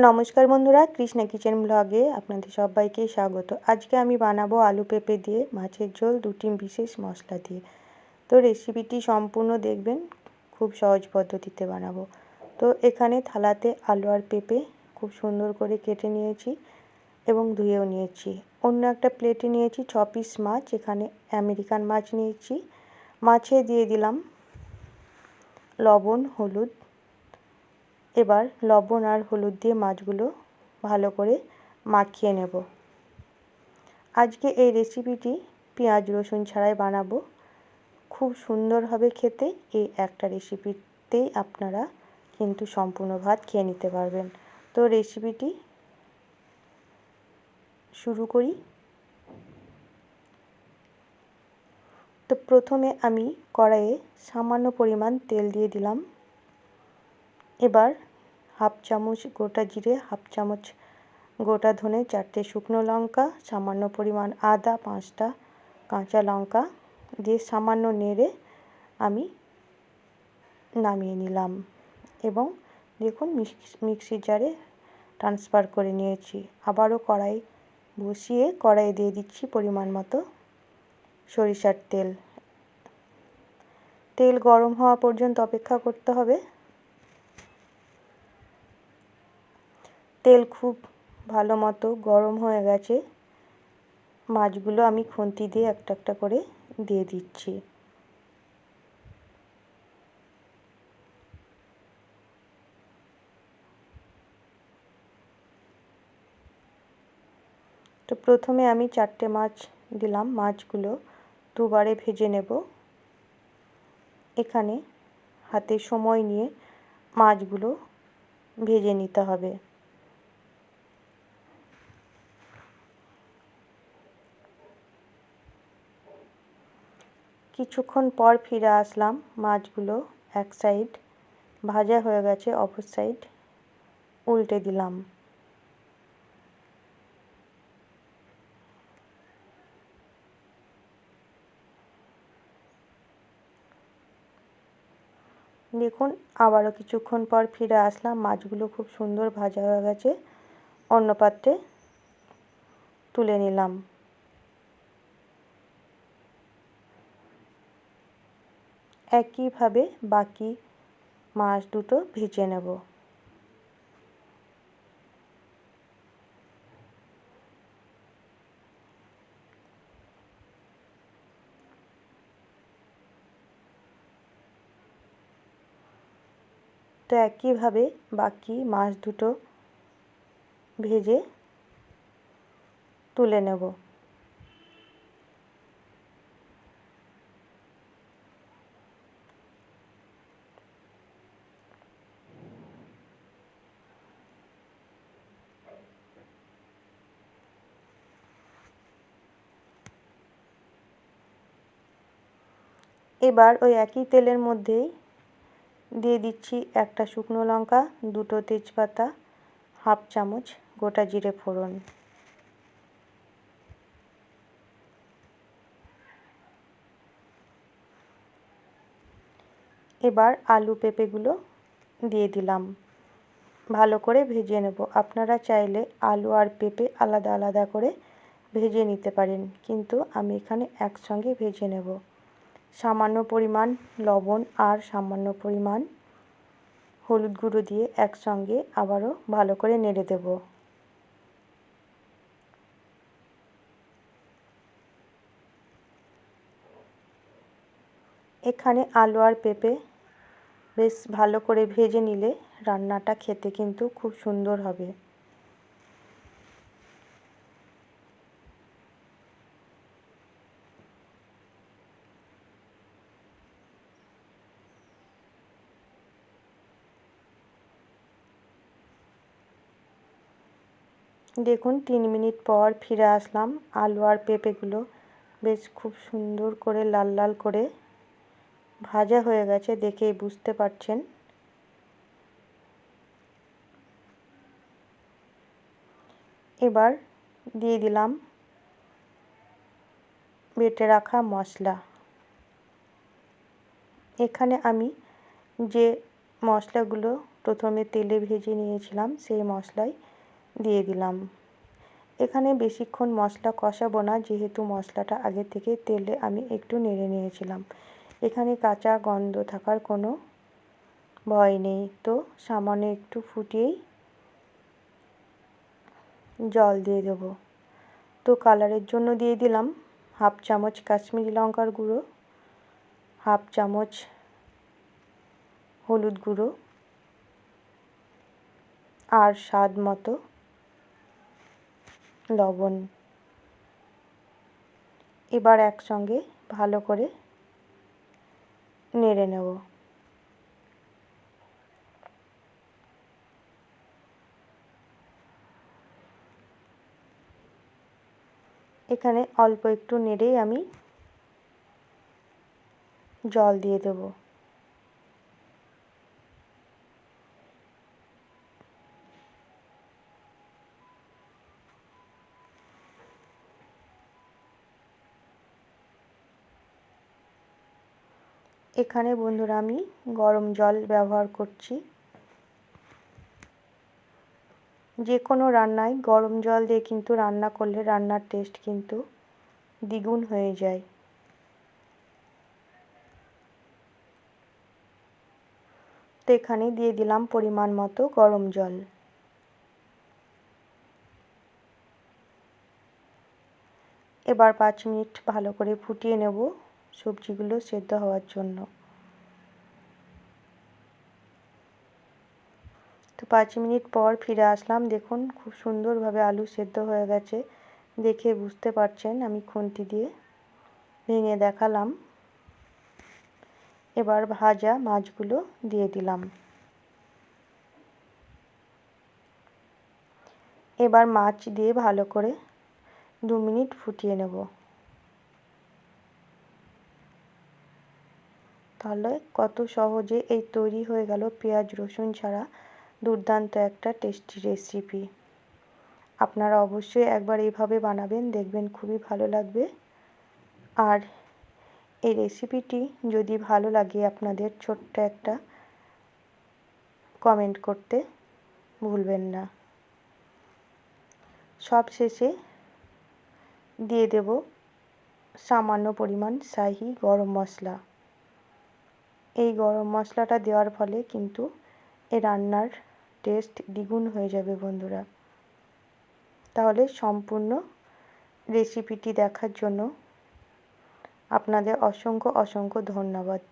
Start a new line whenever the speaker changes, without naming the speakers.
নমস্কার বন্ধুরা, কৃষ্ণা কিচেন ব্লগে আপনাদের সবাইকে স্বাগত। আজকে আমি বানাবো আলু পেঁপে দিয়ে মাছের ঝোল, দুটি বিশেষ মশলা দিয়ে। তো রেসিপিটি সম্পূর্ণ দেখবেন, খুব সহজ পদ্ধতিতে বানাবো। তো এখানে থালাতে আলু আর পেঁপে খুব সুন্দর করে কেটে নিয়েছি এবং ধুয়েও নিয়েছি। অন্য একটা প্লেটে নিয়েছি 6 পিস মাছ, এখানে আমেরিকান মাছ নিয়েছি। মাছে দিয়ে দিলাম লবণ, হলুদ। এবার লবণ আর হলুদ দিয়ে মাছগুলো ভালো করে মাখিয়ে নেব। আজকে এই রেসিপিটি পেঁয়াজ রসুন ছাড়াই বানাবো। খুব সুন্দর হবে খেতে। এই একটা রেসিপিতেই আপনারা কিন্তু সম্পূর্ণ ভাত খেয়ে নিতে পারবেন। তো রেসিপিটি শুরু করি। তো প্রথমে আমি কড়াইয়ে সামান্য পরিমাণ তেল দিয়ে দিলাম। এবার হাফ চামচ গোটা জিরে, হাফ চামচ গোটা ধনে, 4টে শুকনো লঙ্কা, সামান্য পরিমাণ আদা, 5টা কাঁচা লঙ্কা দিয়ে সামান্য নেড়ে আমি নামিয়ে নিলাম এবং দেখুন মিক্সির জারে ট্রান্সফার করে নিয়েছি। আবারও কড়াই বসিয়ে কড়াইয়ে দিয়ে দিচ্ছি পরিমাণ মতো সরিষার তেল। তেল গরম হওয়া পর্যন্ত অপেক্ষা করতে হবে। তেল খুব ভালো মতো গরম হয়ে গেছে। মাছগুলো আমি খুন্তি দিয়ে একটা একটা করে দিয়ে দিচ্ছি। তো প্রথমে আমি 4টে মাছ দিলাম। মাছগুলো দুবারে ভেজে নেব। এখানে হাতে সময় নিয়ে মাছগুলো ভেজে নিতে হবে। কিছুক্ষণ পর ফিরে আসলাম। মাছগুলো এক সাইড ভাজা হয়ে গেছে, অপর সাইড উল্টে দিলাম। দেখুন আবারও কিছুক্ষণ পর ফিরে আসলাম। মাছগুলো খুব সুন্দর ভাজা হয়ে গেছে। অন্য পাত্রে তুলে নিলাম। একইভাবে বাকি মাছ দুটো ভেজে নেব। তো একইভাবে বাকি মাছ দুটো ভেজে তুলে নেব। এবার ওই একই তেলের মধ্যেই দিয়ে দিচ্ছি একটা শুকনো লঙ্কা, 2টো তেজপাতা, হাফ চামচ গোটা জিরে ফোড়ন। এবার আলু পেঁপেগুলো দিয়ে দিলাম। ভালো করে ভেজে নেব। আপনারা চাইলে আলু আর পেঁপে আলাদা আলাদা করে ভেজে নিতে পারেন, কিন্তু আমি এখানে একসঙ্গে ভেজে নেব। সামান্য পরিমাণ লবণ আর সামান্য পরিমাণ হলুদ গুঁড়ো দিয়ে একসঙ্গে আবারও ভালো করে নেড়ে দেব। এখানে আলু আর পেঁপে বেশ ভালো করে ভেজে নিলে রান্নাটা খেতে কিন্তু খুব সুন্দর হবে। দেখুন 3 মিনিট পর ফিরে আসলাম। আলু আর পেঁপেগুলো বেশ খুব সুন্দর করে লাল লাল করে ভাজা হয়ে গেছে, দেখেই বুঝতে পারছেন। এবার দিয়ে দিলাম বেটে রাখা মশলা। এখানে আমি যে মশলাগুলো প্রথমে তেলে ভেজে নিয়েছিলাম সেই মশলাই দিয়ে দিলাম। এখানে বেশিক্ষণ মশলা কষাবো না, যেহেতু মশলাটা আগে থেকে তেলে আমি একটু নেড়ে নিয়েছিলাম। এখানে কাঁচা গন্ধ থাকার কোনো ভয় নেই। তো সামান্য একটু ফুটিয়েই জল দিয়ে দেবো। তো কালারের জন্য দিয়ে দিলাম 1/2 চামচ কাশ্মীরি লঙ্কার গুঁড়ো, 1/2 চামচ হলুদ গুঁড়ো আর স্বাদ মতো লবণ। এবার একসঙ্গে ভালো করে নেড়ে নেব। এখানে অল্প একটু নেড়েই আমি জল দিয়ে দেব। এখানে বন্ধুরা আমি গরম জল ব্যবহার করছি। যে কোনো রান্নায় গরম জল দিয়ে কিন্তু রান্না করলে রান্নার টেস্ট কিন্তু দ্বিগুণ হয়ে যায়। তো এখানে দিয়ে দিলাম পরিমাণ মতো গরম জল। এবার 5 মিনিট ভালো করে ফুটিয়ে নেব সবজিগুলো সেদ্ধ হওয়ার জন্য। তো 5 মিনিট পর ফিরে আসলাম। দেখুন খুব সুন্দরভাবে আলু সেদ্ধ হয়ে গেছে। দেখে বুঝতে পারছেন, আমি খুন্তি দিয়ে ভেঙে দেখালাম। এবার ভাজা মাছগুলো দিয়ে দিলাম। এবার মাছ দিয়ে ভালো করে 2 মিনিট ফুটিয়ে নেব। তাহলে কত সহজে এই তৈরি হয়ে গেল পেঁয়াজ রসুন ছাড়া দুর্দান্ত একটা টেস্টি রেসিপি। আপনারা অবশ্যই একবার এইভাবে বানাবেন, দেখবেন খুবই ভালো লাগবে। আর এই রেসিপিটি যদি ভালো লাগে আপনাদের, ছোট্ট একটা কমেন্ট করতে ভুলবেন না। সব শেষে দিয়ে দেব সামান্য পরিমাণ শাহি গরম মশলা। এই গরম মশলাটা দেওয়ার ফলে কিন্তু এই রান্নার টেস্ট দ্বিগুণ হয়ে যাবে বন্ধুরা। তাহলে সম্পূর্ণ রেসিপিটি দেখার জন্য আপনাদের অসংখ্য অসংখ্য ধন্যবাদ।